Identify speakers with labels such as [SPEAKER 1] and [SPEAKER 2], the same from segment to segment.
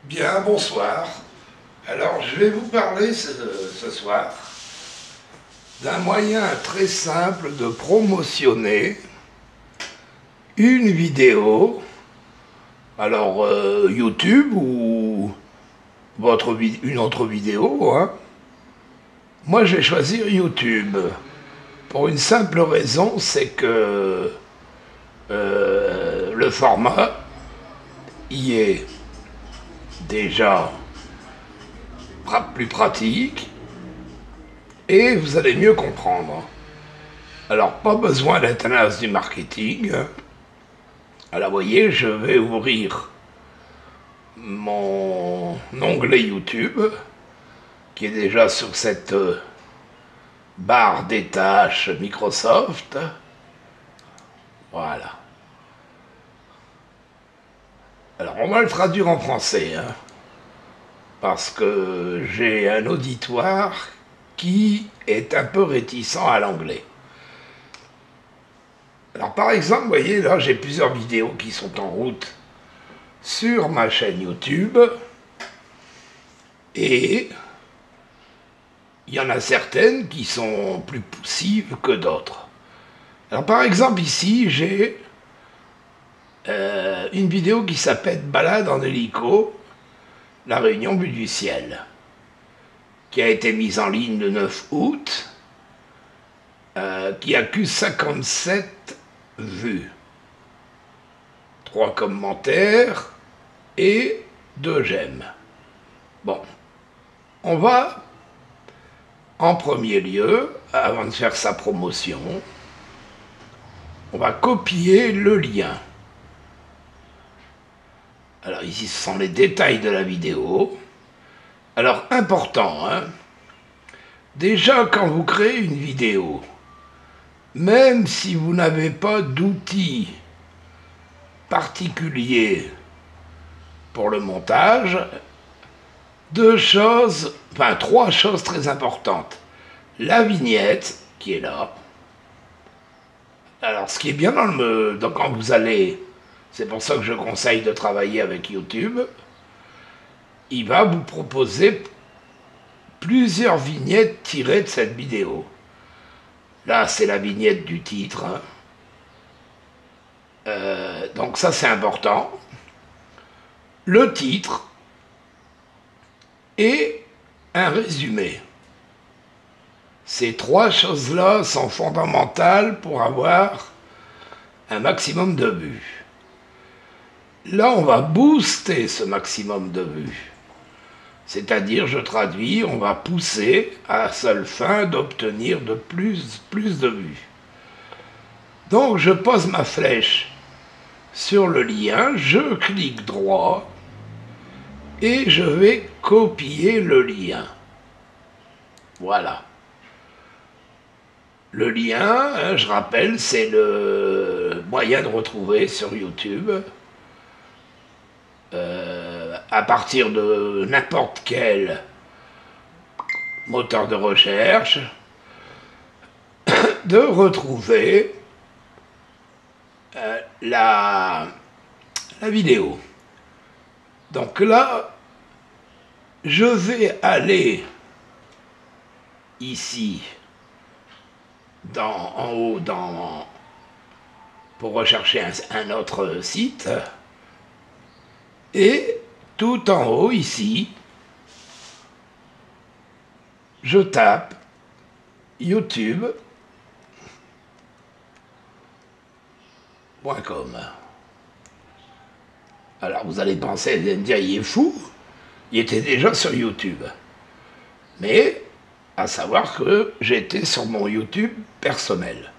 [SPEAKER 1] Bien, bonsoir. Alors, je vais vous parler ce soir d'un moyen très simple de promotionner une vidéo, alors YouTube ou une autre vidéo, hein. Moi, je vais choisir YouTube pour une simple raison, c'est que le format y est déjà plus pratique et vous allez mieux comprendre. Alors, pas besoin d'être un as du marketing. Alors, vous voyez, je vais ouvrir mon onglet YouTube, qui est déjà sur cette barre des tâches Microsoft. Voilà. Alors, on va le traduire en français, hein, parce que j'ai un auditoire qui est un peu réticent à l'anglais. Alors, par exemple, vous voyez, là, j'ai plusieurs vidéos qui sont en route sur ma chaîne YouTube, et il y en a certaines qui sont plus poussives que d'autres. Alors, par exemple, ici, j'ai une vidéo qui s'appelle Balade en hélico, la Réunion vue du ciel, qui a été mise en ligne le 9 août, qui accuse 57 vues, 3 commentaires et 2 j'aime. Bon, on va, en premier lieu, avant de faire sa promotion, on va copier le lien. Alors ici, ce sont les détails de la vidéo. Alors, important, hein, déjà quand vous créez une vidéo, même si vous n'avez pas d'outils particuliers pour le montage, trois choses très importantes. La vignette, qui est là. Alors, ce qui est bien donc quand vous allez, c'est pour ça que je conseille de travailler avec YouTube, il va vous proposer plusieurs vignettes tirées de cette vidéo. Là, c'est la vignette du titre, hein. Donc ça, c'est important. Le titre et un résumé. Ces trois choses-là sont fondamentales pour avoir un maximum de vues. Là, on va booster ce maximum de vues. C'est-à-dire, je traduis, on va pousser à la seule fin d'obtenir de plus de vues. Donc, je pose ma flèche sur le lien, je clique droit et je vais copier le lien. Voilà. Le lien, hein, je rappelle, c'est le moyen de retrouver sur YouTube, à partir de n'importe quel moteur de recherche, de retrouver la vidéo. Donc là, je vais aller ici, en haut, pour rechercher un autre site, et tout en haut ici, je tape youtube.com. Alors vous allez penser, vous allez me dire, il est fou, il était déjà sur YouTube. Mais à savoir que j'étais sur mon YouTube personnel.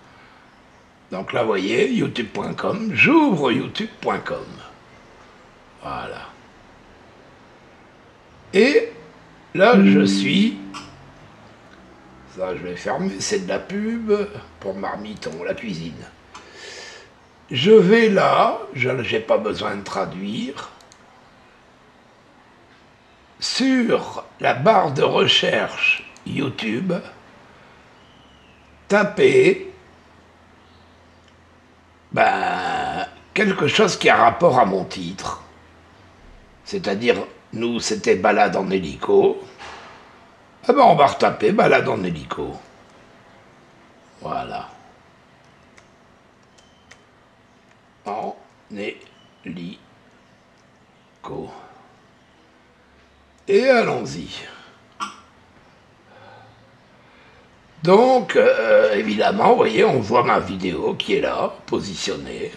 [SPEAKER 1] Donc là, vous voyez, youtube.com, j'ouvre youtube.com. Voilà. Et là, je suis... Ça, je vais fermer, c'est de la pub pour Marmiton, la cuisine. Je vais là, je n'ai pas besoin de traduire, sur la barre de recherche YouTube, taper quelque chose qui a rapport à mon titre, c'est-à-dire Nous, c'était balade en hélico. Ah ben, on va retaper balade en hélico. Voilà. En hélico. Et allons-y. Donc, évidemment, vous voyez, on voit ma vidéo qui est là, positionnée,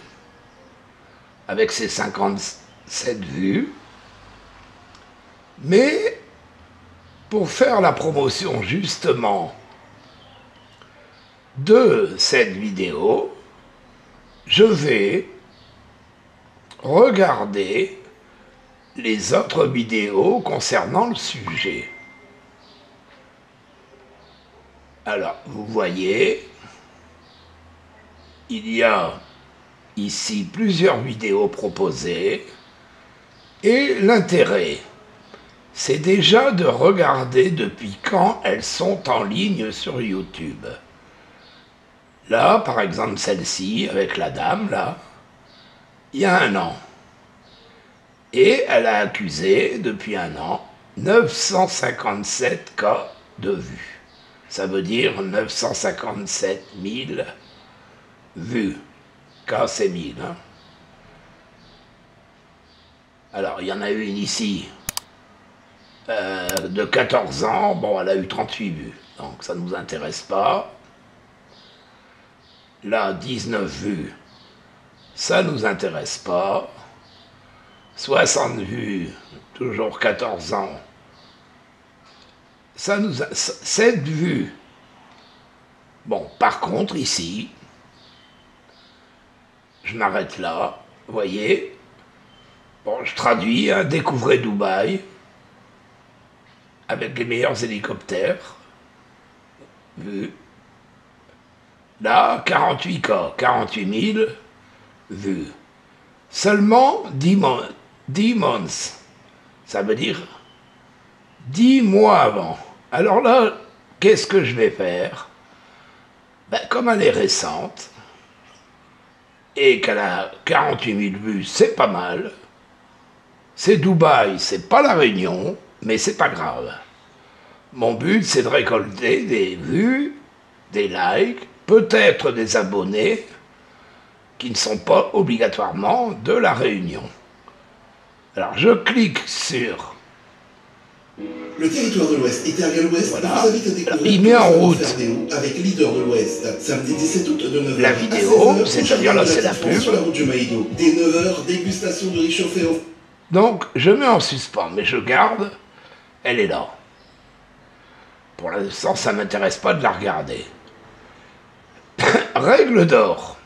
[SPEAKER 1] avec ses 57 vues. Mais, pour faire la promotion, justement, de cette vidéo, je vais regarder les autres vidéos concernant le sujet. Alors, vous voyez, il y a ici plusieurs vidéos proposées et l'intérêt, c'est déjà de regarder depuis quand elles sont en ligne sur YouTube. Là, par exemple, celle-ci, avec la dame, là, il y a 1 an. Et elle a accusé, depuis 1 an, 957 cas de vues. Ça veut dire 957 000 vues. Cas, c'est 1000. Hein. Alors, il y en a une ici, de 14 ans. Bon, elle a eu 38 vues. Donc, ça ne nous intéresse pas. Là, 19 vues. Ça ne nous intéresse pas. 60 vues, toujours 14 ans. Ça nous a 7 vues. Bon, par contre, ici, je m'arrête là, vous voyez. Bon, je traduis, hein, découvrez Dubaï, avec les meilleurs hélicoptères. Vues. Là, 48 cas, 48 000 vues. Seulement 10 months. Ça veut dire 10 mois avant. Alors là, qu'est-ce que je vais faire? Ben, comme elle est récente, et qu'elle a 48 000 vues, c'est pas mal. C'est Dubaï, c'est pas la Réunion, mais c'est pas grave. Mon but, c'est de récolter des vues, des likes, peut-être des abonnés, qui ne sont pas obligatoirement de la Réunion. Alors, je clique sur...
[SPEAKER 2] Le territoire de l'Ouest et Terre l'Ouest
[SPEAKER 1] Voilà.
[SPEAKER 2] vous invite à découvrir
[SPEAKER 1] Il met en route
[SPEAKER 2] avec Leader de l'Ouest. Samedi 17 août de 9h
[SPEAKER 1] la vidéo,
[SPEAKER 2] à 16h,
[SPEAKER 1] c'est-à-dire là c'est la pub.
[SPEAKER 2] sur la route du Maïdo. Dès 9h, dégustation de riz chauffé au...
[SPEAKER 1] Donc je mets en suspens, mais je garde, elle est là. Pour l'instant, ça ne m'intéresse pas de la regarder. Règle d'or.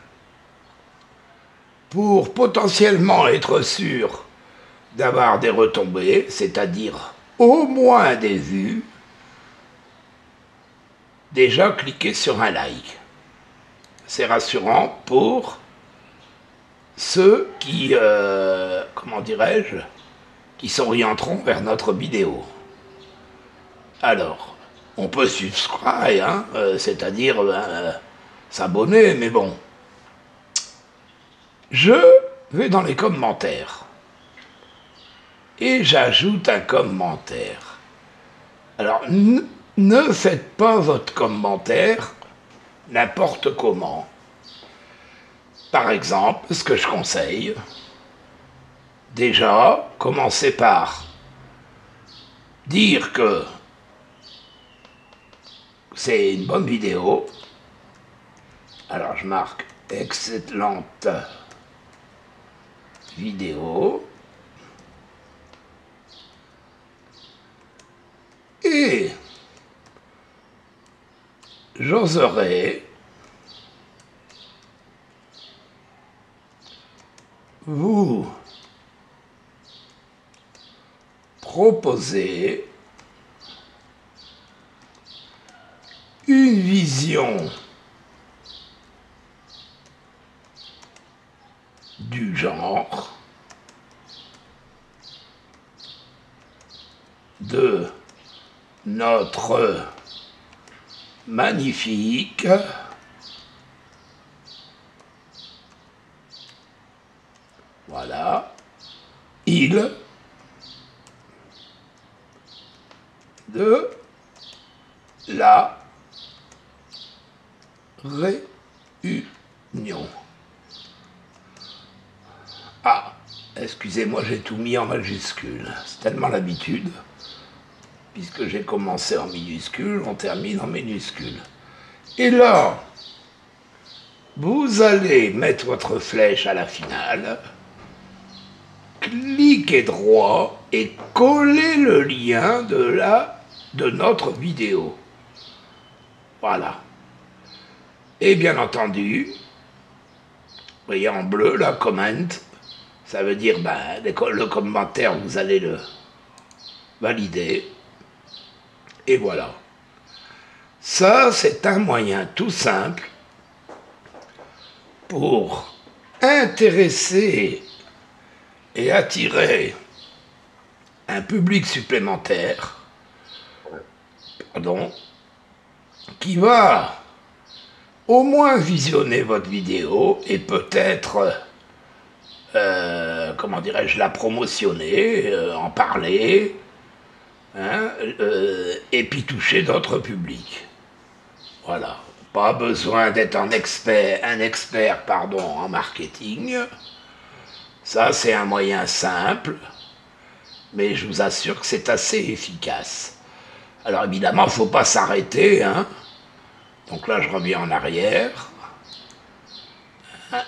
[SPEAKER 1] Pour potentiellement être sûr d'avoir des retombées, c'est-à-dire au moins des vues, déjà cliquez sur un like. C'est rassurant pour ceux qui, comment dirais-je, qui s'orienteront vers notre vidéo. Alors, on peut subscribe, hein, c'est-à-dire s'abonner, mais bon. Je vais dans les commentaires et j'ajoute un commentaire. Alors, ne faites pas votre commentaire n'importe comment. Par exemple, ce que je conseille, déjà, commencez par dire que c'est une bonne vidéo. Alors, je marque excellente vidéo. Et j'oserais vous proposer une vision du genre de notre magnifique voilà île de la réunion. Ah, excusez-moi, j'ai tout mis en majuscule. C'est tellement l'habitude. Puisque j'ai commencé en minuscule, on termine en minuscule. Et là, vous allez mettre votre flèche à la finale, cliquez droit et collez le lien de notre vidéo. Voilà. Et bien entendu, vous voyez en bleu, là, comment, ça veut dire, le commentaire, vous allez le valider. Et voilà. Ça, c'est un moyen tout simple pour intéresser et attirer un public supplémentaire, qui va au moins visionner votre vidéo et peut-être, comment dirais-je, la promotionner, en parler, et puis toucher d'autres publics. Voilà. Pas besoin d'être un expert en marketing. Ça, c'est un moyen simple, mais je vous assure que c'est assez efficace. Alors évidemment, il ne faut pas s'arrêter, Donc là, je reviens en arrière,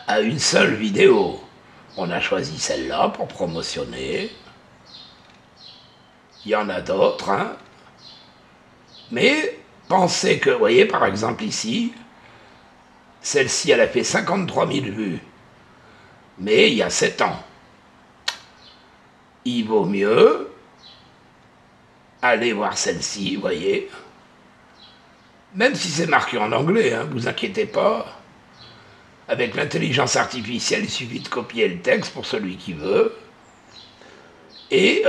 [SPEAKER 1] à une seule vidéo. On a choisi celle-là pour promotionner. Il y en a d'autres, Mais pensez que, vous voyez, par exemple ici, celle-ci, elle a fait 53 000 vues. Mais il y a 7 ans. Il vaut mieux aller voir celle-ci, vous voyez. Même si c'est marqué en anglais, vous inquiétez pas. Avec l'intelligence artificielle, il suffit de copier le texte pour celui qui veut. Et,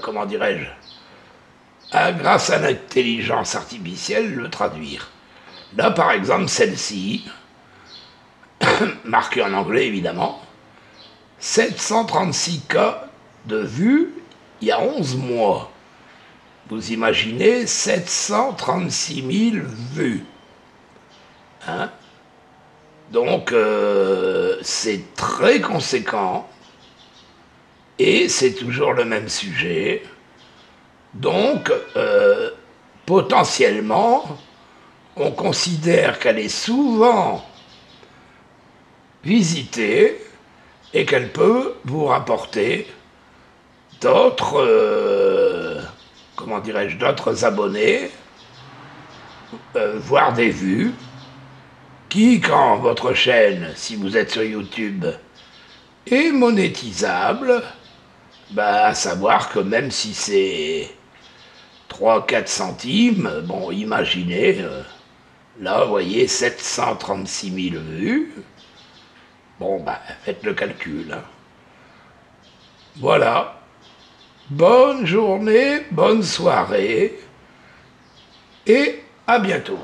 [SPEAKER 1] comment dirais-je, grâce à l'intelligence artificielle, le traduire. Là, par exemple, celle-ci, marquée en anglais, évidemment, 736 cas de vues il y a 11 mois. Vous imaginez 736 000 vues. Donc, c'est très conséquent. Et c'est toujours le même sujet. Donc, potentiellement, on considère qu'elle est souvent visitée et qu'elle peut vous rapporter d'autres, comment dirais-je, d'autres abonnés, voire des vues, qui, quand votre chaîne, si vous êtes sur YouTube, est monétisable, à savoir que même si c'est 3-4 centimes, bon, imaginez, là, vous voyez, 736 000 vues, bon, faites le calcul. Voilà. Bonne journée, bonne soirée, et à bientôt.